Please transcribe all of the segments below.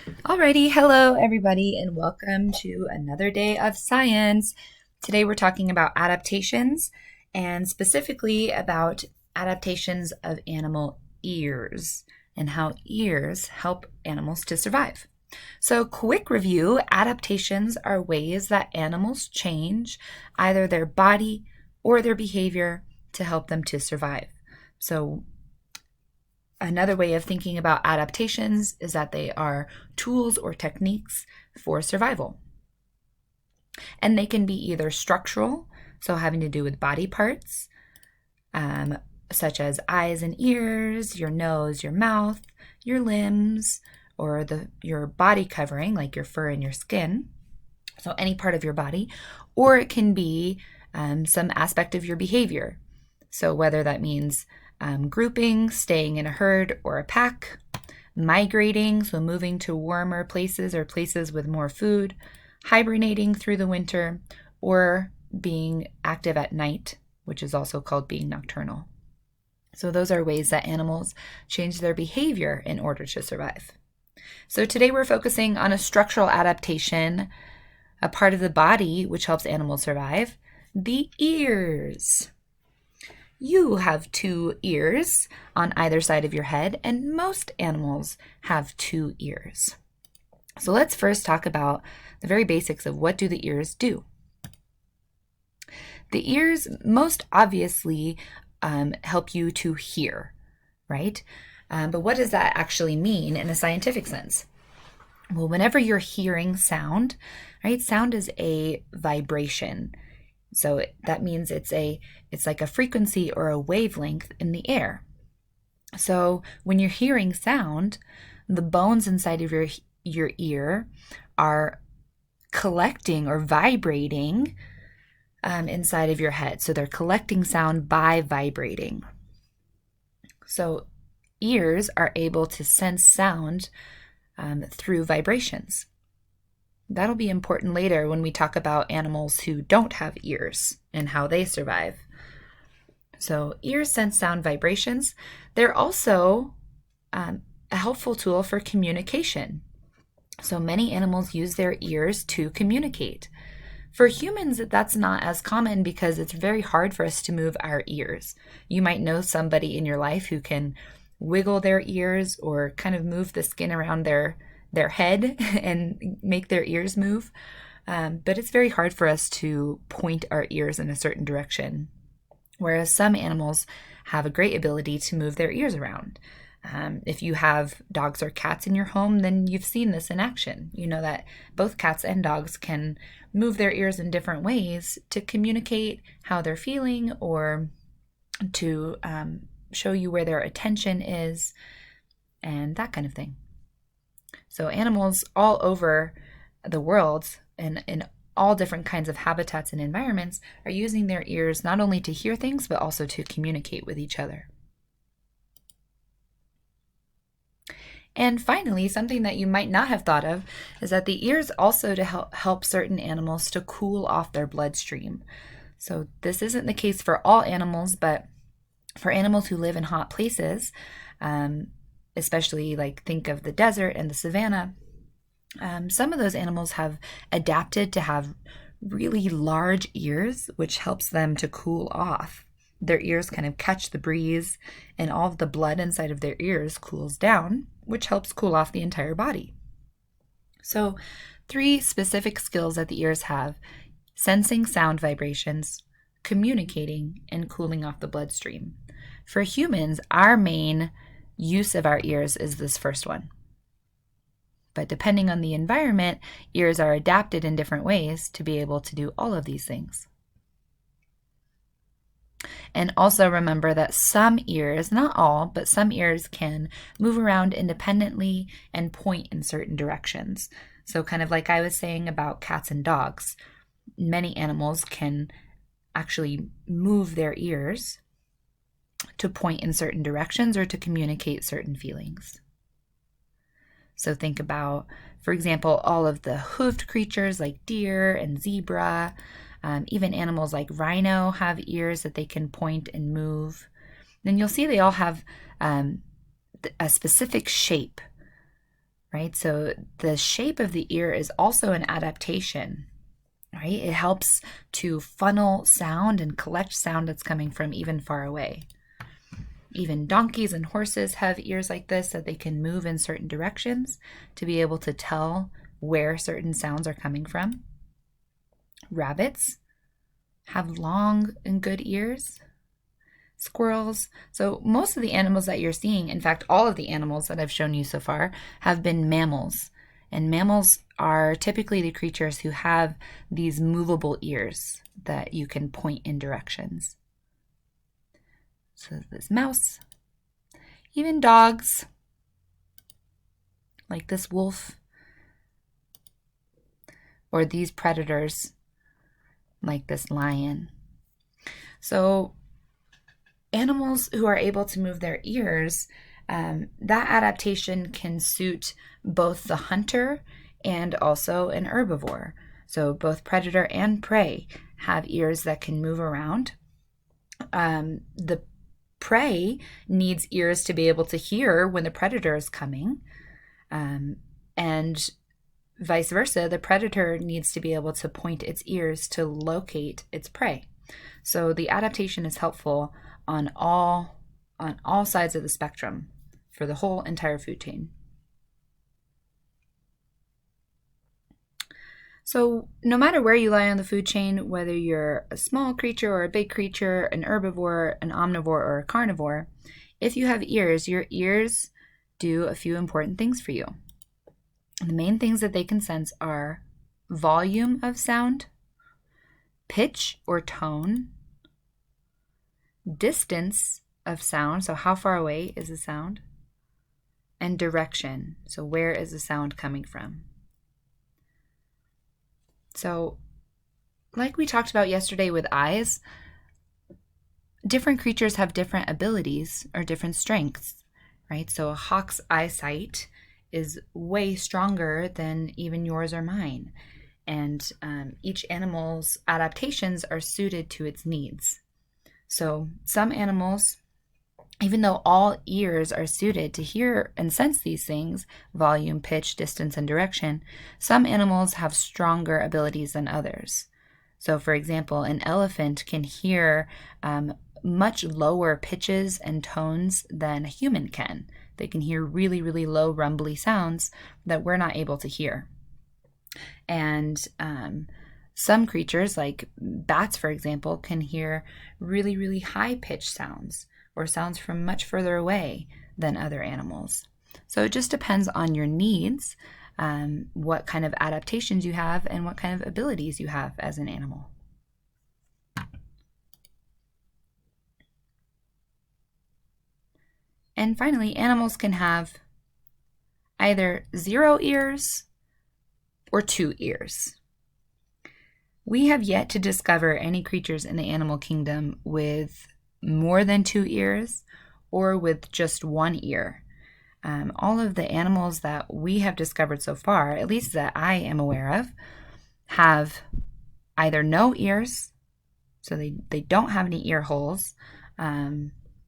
Alrighty, hello everybody, and welcome to another day of science. Today we're talking about adaptations and specifically about adaptations of animal ears and how ears help animals to survive. So, quick review, adaptations are ways that animals change either their body or their behavior to help them to survive. So, another way of thinking about adaptations is that they are tools or techniques for survival. And they can be either structural, so having to do with body parts, such as eyes and ears, your nose, your mouth, your limbs, or your body covering, like your fur and your skin, so any part of your body, or it can be some aspect of your behavior. So whether that means grouping, staying in a herd or a pack, migrating, so moving to warmer places or places with more food, hibernating through the winter, or being active at night, which is also called being nocturnal. So those are ways that animals change their behavior in order to survive. So today we're focusing on a structural adaptation, a part of the body which helps animals survive, the ears. You have two ears on either side of your head, and most animals have two ears. So let's first talk about the very basics of what do the ears do. The ears most obviously help you to hear, right? But what does that actually mean in a scientific sense? Well, whenever you're hearing sound, right? Sound is a vibration. So that means it's like a frequency or a wavelength in the air. So when you're hearing sound, the bones inside of your ear are collecting or vibrating inside of your head. So they're collecting sound by vibrating. So ears are able to sense sound through vibrations. That'll be important later when we talk about animals who don't have ears and how they survive. So ears sense sound vibrations. They're also a helpful tool for communication. So many animals use their ears to communicate. For humans, that's not as common because it's very hard for us to move our ears. You might know somebody in your life who can wiggle their ears or kind of move the skin around their head and make their ears move. But it's very hard for us to point our ears in a certain direction. Whereas some animals have a great ability to move their ears around. If you have dogs or cats in your home, then you've seen this in action. You know that both cats and dogs can move their ears in different ways to communicate how they're feeling or to show you where their attention is and that kind of thing. So animals all over the world and in all different kinds of habitats and environments are using their ears not only to hear things, but also to communicate with each other. And finally, something that you might not have thought of is that the ears also to help certain animals to cool off their bloodstream. So this isn't the case for all animals, but for animals who live in hot places, especially like think of the desert and the savanna, some of those animals have adapted to have really large ears, which helps them to cool off. Their ears kind of catch the breeze, and all of the blood inside of their ears cools down, which helps cool off the entire body. So, 3 specific skills that the ears have: sensing sound vibrations, communicating, and cooling off the bloodstream. For humans, our main use of our ears is this first one. But depending on the environment, ears are adapted in different ways to be able to do all of these things. And also remember that some ears, not all, but some ears can move around independently and point in certain directions. So kind of like I was saying about cats and dogs, many animals can actually move their ears to point in certain directions or to communicate certain feelings. So think about, for example, all of the hoofed creatures like deer and zebra. Even animals like rhino have ears that they can point and move. Then you'll see they all have a specific shape, right? So the shape of the ear is also an adaptation, right? It helps to funnel sound and collect sound that's coming from even far away. Even donkeys and horses have ears like this that they can move in certain directions to be able to tell where certain sounds are coming from. Rabbits have long and good ears. Squirrels. So most of the animals that you're seeing, in fact, all of the animals that I've shown you so far, have been mammals. And mammals are typically the creatures who have these movable ears that you can point in directions. So this mouse, even dogs, like this wolf, or these predators, like this lion. So animals who are able to move their ears, that adaptation can suit both the hunter and also an herbivore. So both predator and prey have ears that can move around. The prey needs ears to be able to hear when the predator is coming, and vice versa, the predator needs to be able to point its ears to locate its prey. So the adaptation is helpful on all sides of the spectrum for the whole entire food chain. So no matter where you lie on the food chain, whether you're a small creature or a big creature, an herbivore, an omnivore, or a carnivore, if you have ears, your ears do a few important things for you. The main things that they can sense are volume of sound, pitch or tone, distance of sound, so how far away is the sound, and direction, so where is the sound coming from. So, like we talked about yesterday with eyes, different creatures have different abilities or different strengths, right? So a hawk's eyesight is way stronger than even yours or mine. And each animal's adaptations are suited to its needs. So some animals, even though all ears are suited to hear and sense these things, volume, pitch, distance, and direction, some animals have stronger abilities than others. So for example, an elephant can hear much lower pitches and tones than a human can. They can hear really, really low rumbly sounds that we're not able to hear. And some creatures, like bats, for example, can hear really, really high-pitched sounds or sounds from much further away than other animals. So it just depends on your needs, what kind of adaptations you have, and what kind of abilities you have as an animal. And finally, animals can have either 0 ears or 2 ears. We have yet to discover any creatures in the animal kingdom with more than 2 ears or with just 1 ear. All of the animals that we have discovered so far, at least that I am aware of, have either no ears, so they don't have any ear holes,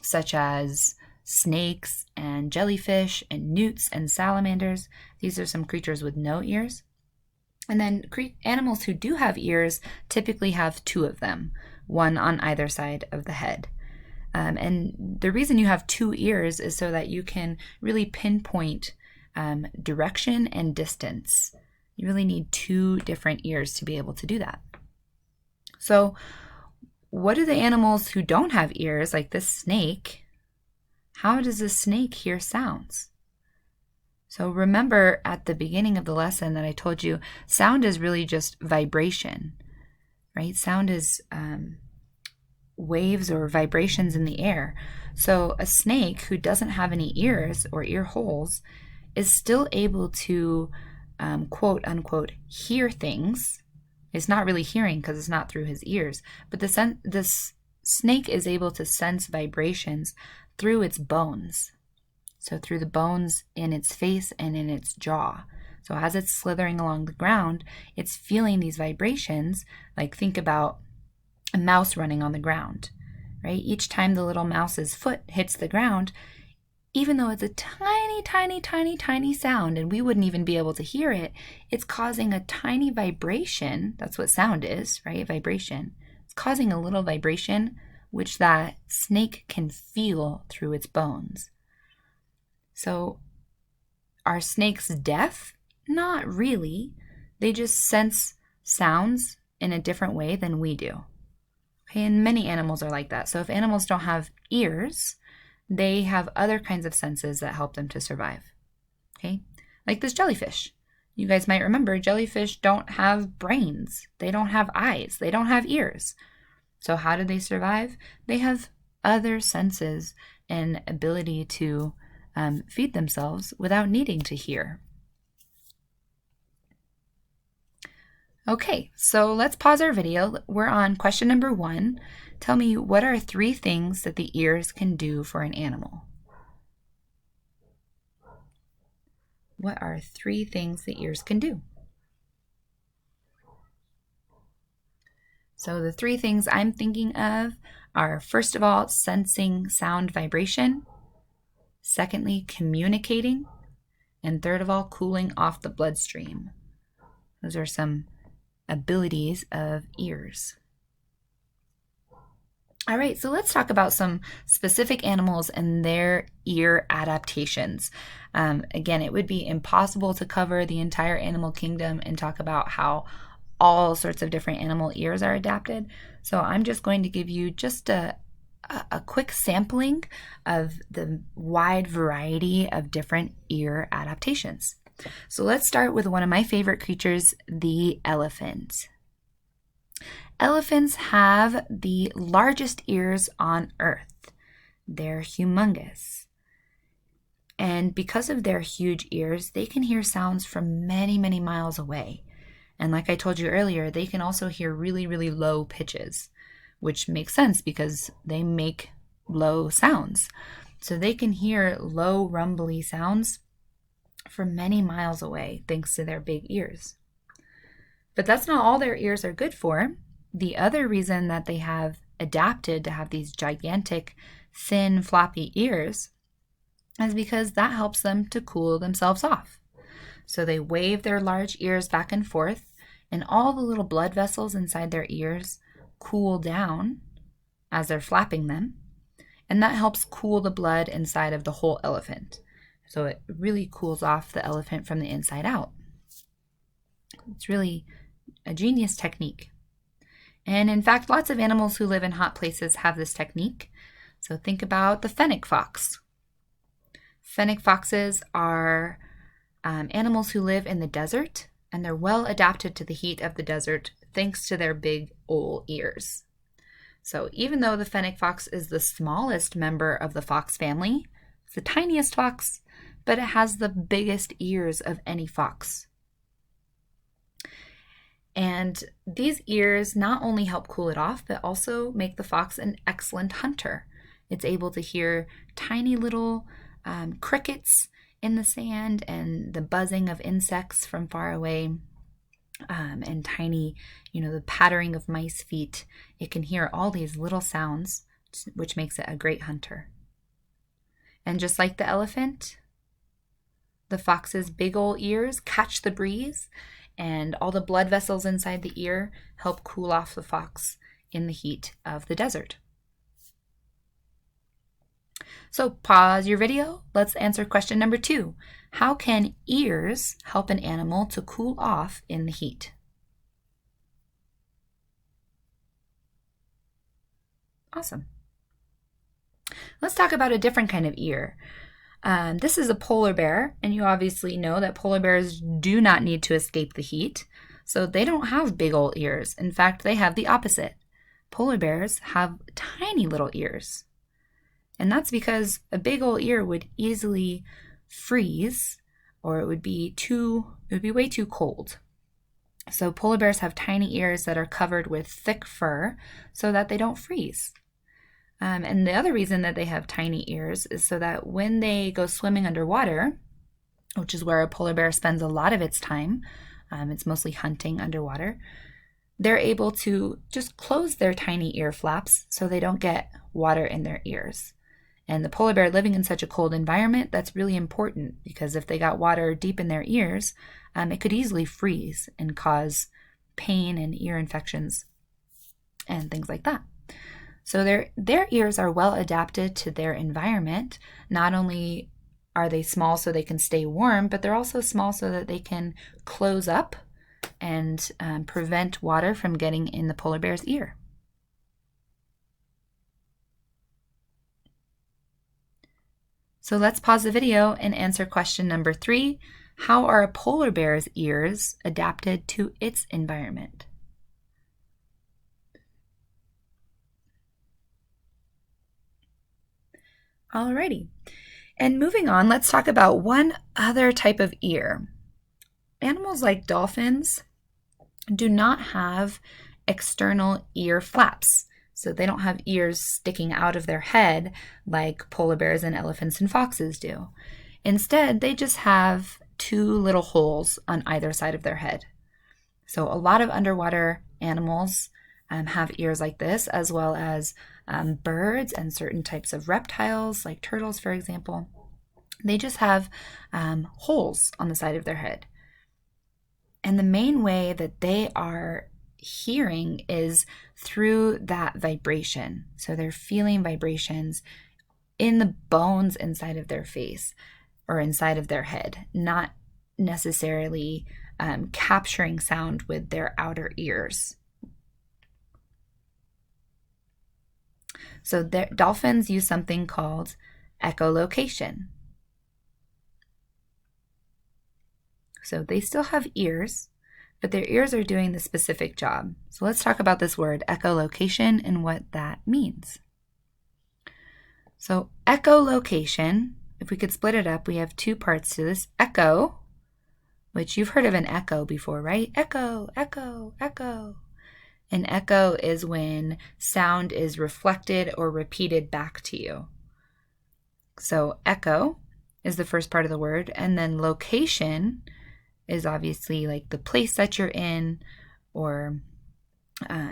such as snakes and jellyfish and newts and salamanders. These are some creatures with no ears. And then animals who do have ears typically have 2 of them, one on either side of the head. And the reason you have 2 ears is so that you can really pinpoint direction and distance. You really need 2 different ears to be able to do that. So what do the animals who don't have ears, like this snake, how does a snake hear sounds? So remember at the beginning of the lesson that I told you, sound is really just vibration, right? Sound is waves or vibrations in the air. So a snake who doesn't have any ears or ear holes is still able to, quote unquote, hear things. It's not really hearing because it's not through his ears, but this snake is able to sense vibrations through its bones. So through the bones in its face and in its jaw. So as it's slithering along the ground, it's feeling these vibrations. Like think about a mouse running on the ground, right? Each time the little mouse's foot hits the ground, even though it's a tiny, tiny, tiny, tiny sound and we wouldn't even be able to hear it, it's causing a tiny vibration. That's what sound is, right? Vibration. It's causing a little vibration, which that snake can feel through its bones. So are snakes deaf? Not really. They just sense sounds in a different way than we do. Okay, and many animals are like that. So if animals don't have ears, they have other kinds of senses that help them to survive. Okay, like this jellyfish. You guys might remember jellyfish don't have brains. They don't have eyes. They don't have ears. So how do they survive? They have other senses and ability to feed themselves without needing to hear. Okay, so let's pause our video. We're on question number 1. Tell me, what are 3 things that the ears can do for an animal? What are 3 things the ears can do? So the 3 things I'm thinking of are, first of all, sensing sound vibration. Secondly, communicating. And third of all, cooling off the bloodstream. Those are some abilities of ears. All right, so let's talk about some specific animals and their ear adaptations. Again, it would be impossible to cover the entire animal kingdom and talk about how all sorts of different animal ears are adapted. So I'm just going to give you just a quick sampling of the wide variety of different ear adaptations. So let's start with one of my favorite creatures, the elephant. Elephants have the largest ears on Earth. They're humongous. And because of their huge ears, they can hear sounds from many, many miles away. And like I told you earlier, they can also hear really, really low pitches, which makes sense because they make low sounds. So they can hear low, rumbly sounds from many miles away thanks to their big ears. But that's not all their ears are good for. The other reason that they have adapted to have these gigantic, thin, floppy ears is because that helps them to cool themselves off. So they wave their large ears back and forth, and all the little blood vessels inside their ears cool down as they're flapping them, and that helps cool the blood inside of the whole elephant. So it really cools off the elephant from the inside out. It's really a genius technique. And in fact, lots of animals who live in hot places have this technique. So think about the fennec fox. Fennec foxes are animals who live in the desert, and they're well adapted to the heat of the desert thanks to their big old ears. So even though the fennec fox is the smallest member of the fox family, it's the tiniest fox, but it has the biggest ears of any fox. And these ears not only help cool it off, but also make the fox an excellent hunter. It's able to hear tiny little crickets in the sand and the buzzing of insects from far away, and tiny, the pattering of mice feet. It can hear all these little sounds, which makes it a great hunter. And just like the elephant, the fox's big old ears catch the breeze, and all the blood vessels inside the ear help cool off the fox in the heat of the desert. So pause your video. Let's answer question number 2. How can ears help an animal to cool off in the heat? Awesome. Let's talk about a different kind of ear. This is a polar bear, and you obviously know that polar bears do not need to escape the heat, so they don't have big old ears. In fact, they have the opposite. Polar bears have tiny little ears. And that's because a big old ear would easily freeze, or it would be way too cold. So polar bears have tiny ears that are covered with thick fur so that they don't freeze. And the other reason that they have tiny ears is so that when they go swimming underwater, which is where a polar bear spends a lot of its time, it's mostly hunting underwater, they're able to just close their tiny ear flaps so they don't get water in their ears. And the polar bear living in such a cold environment, that's really important because if they got water deep in their ears, it could easily freeze and cause pain and ear infections and things like that. So their ears are well adapted to their environment. Not only are they small so they can stay warm, but they're also small so that they can close up and prevent water from getting in the polar bear's ear. So let's pause the video and answer question number 3. How are a polar bear's ears adapted to its environment? Alrighty. And moving on, let's talk about one other type of ear. Animals like dolphins do not have external ear flaps. So they don't have ears sticking out of their head like polar bears and elephants and foxes do. Instead, they just have 2 little holes on either side of their head. So a lot of underwater animals have ears like this, as well as birds and certain types of reptiles, like turtles, for example. They just have holes on the side of their head. And the main way that they are hearing is through that vibration. So they're feeling vibrations in the bones inside of their face or inside of their head, not necessarily capturing sound with their outer ears. So dolphins use something called echolocation. So they still have ears, but their ears are doing the specific job. So let's talk about this word, echolocation, and what that means. So echolocation, if we could split it up, we have 2 parts to this. Echo, which you've heard of an echo before, right? Echo, echo, echo. An echo is when sound is reflected or repeated back to you. So echo is the first part of the word, and then location is obviously like the place that you're in, or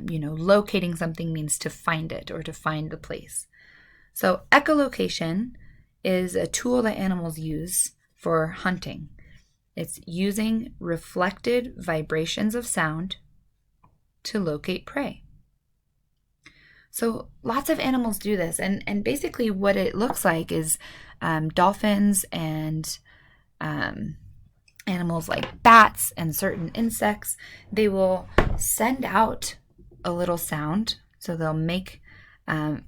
locating something means to find it or to find the place. So echolocation is a tool that animals use for hunting. It's using reflected vibrations of sound to locate prey. So lots of animals do this, and basically what it looks like is dolphins and animals like bats and certain insects, they will send out a little sound. So they'll make a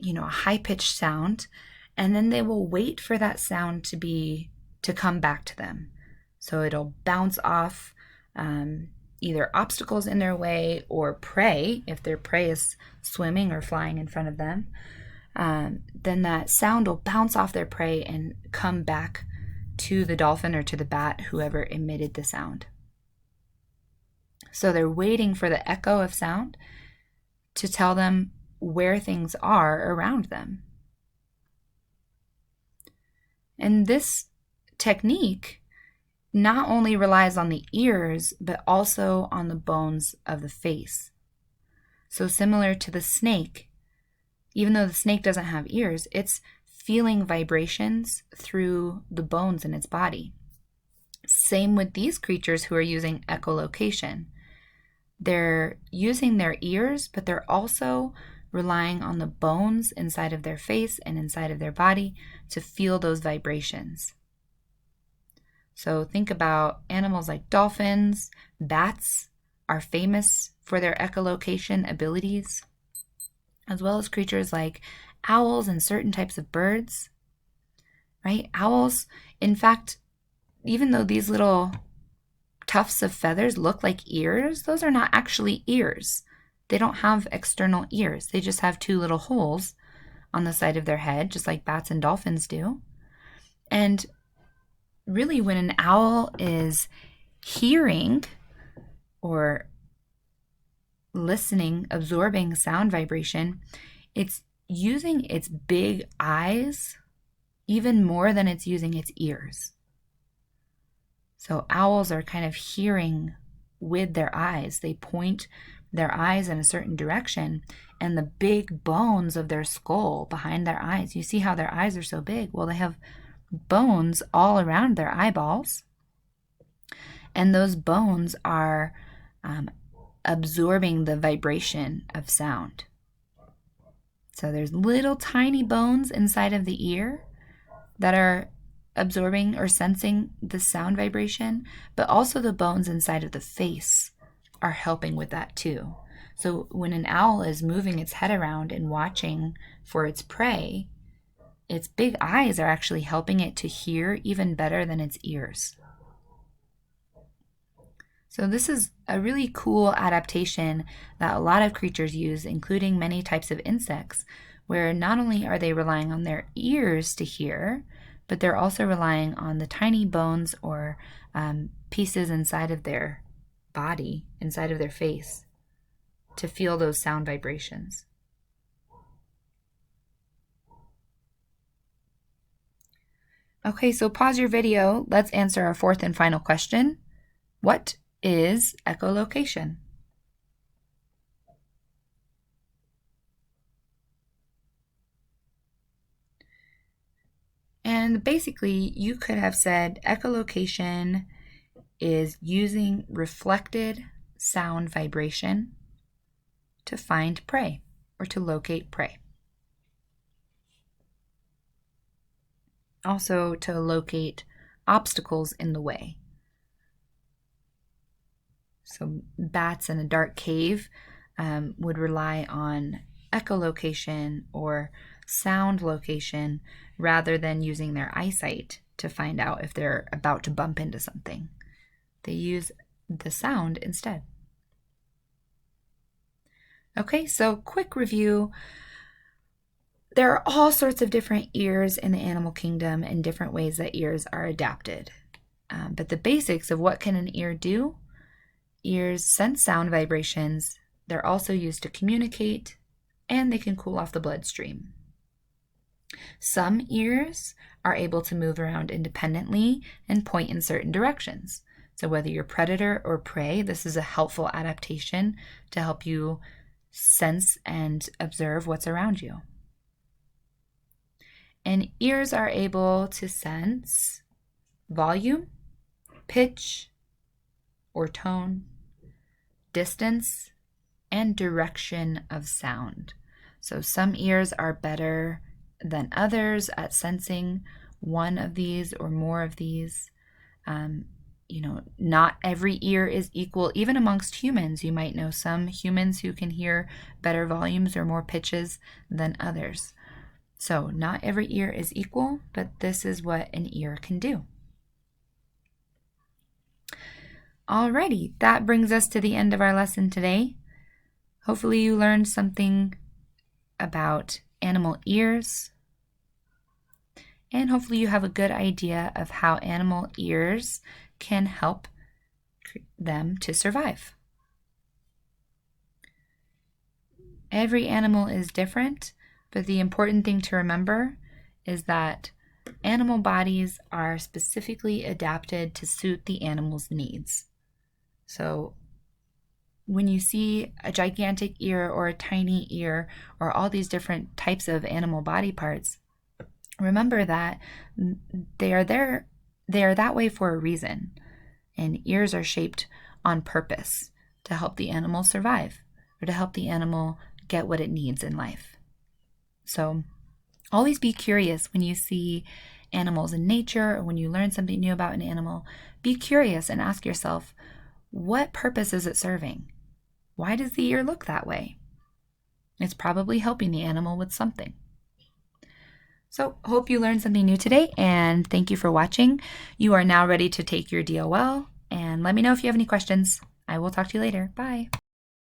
high-pitched sound, and then they will wait for that sound to come back to them. So it'll bounce off either obstacles in their way or prey, if their prey is swimming or flying in front of them. Then that sound will bounce off their prey and come back to the dolphin or to the bat, whoever emitted the sound. So they're waiting for the echo of sound to tell them where things are around them. And this technique not only relies on the ears, but also on the bones of the face. So similar to the snake, even though the snake doesn't have ears, it's feeling vibrations through the bones in its body. Same with these creatures who are using echolocation. They're using their ears, but they're also relying on the bones inside of their face and inside of their body to feel those vibrations. So think about animals like dolphins, bats are famous for their echolocation abilities, as well as creatures like owls and certain types of birds, right? Owls, in fact, even though these little tufts of feathers look like ears, those are not actually ears. They don't have external ears. They just have 2 little holes on the side of their head, just like bats and dolphins do. And really, when an owl is hearing or listening, absorbing sound vibration, it's using its big eyes even more than it's using its ears. So owls are kind of hearing with their eyes. They point their eyes in a certain direction, and the big bones of their skull behind their eyes. You see how their eyes are so big? Well, they have bones all around their eyeballs, and those bones are absorbing the vibration of sound. So there's little tiny bones inside of the ear that are absorbing or sensing the sound vibration, but also the bones inside of the face are helping with that too. So when an owl is moving its head around and watching for its prey, its big eyes are actually helping it to hear even better than its ears. So this is a really cool adaptation that a lot of creatures use, including many types of insects, where not only are they relying on their ears to hear, but they're also relying on the tiny bones or pieces inside of their body, inside of their face, to feel those sound vibrations. Okay, so pause your video. Let's answer our fourth and final question. What is echolocation? And basically, you could have said echolocation is using reflected sound vibration to find prey or to locate prey. Also, to locate obstacles in the way. So bats in a dark cave would rely on echolocation or sound location rather than using their eyesight to find out if they're about to bump into something. They use the sound instead. Okay, so quick review. There are all sorts of different ears in the animal kingdom and different ways that ears are adapted. But the basics of what can an ear do: ears sense sound vibrations, they're also used to communicate, and they can cool off the bloodstream. Some ears are able to move around independently and point in certain directions. So whether you're predator or prey, this is a helpful adaptation to help you sense and observe what's around you. And ears are able to sense volume, pitch or tone, distance, and direction of sound. So some ears are better than others at sensing one of these or more of these. Not every ear is equal. Even amongst humans, you might know some humans who can hear better volumes or more pitches than others. So not every ear is equal, but this is what an ear can do. Alrighty, that brings us to the end of our lesson today. Hopefully you learned something about animal ears, and hopefully you have a good idea of how animal ears can help them to survive. Every animal is different, but the important thing to remember is that animal bodies are specifically adapted to suit the animal's needs. So when you see a gigantic ear or a tiny ear or all these different types of animal body parts, remember that they are that way for a reason. And ears are shaped on purpose to help the animal survive or to help the animal get what it needs in life. So always be curious when you see animals in nature or when you learn something new about an animal. Be curious and ask yourself, what purpose is it serving? Why does the ear look that way? It's probably helping the animal with something. So hope you learned something new today, and thank you for watching. You are now ready to take your DOL, and let me know if you have any questions. I will talk to you later. Bye.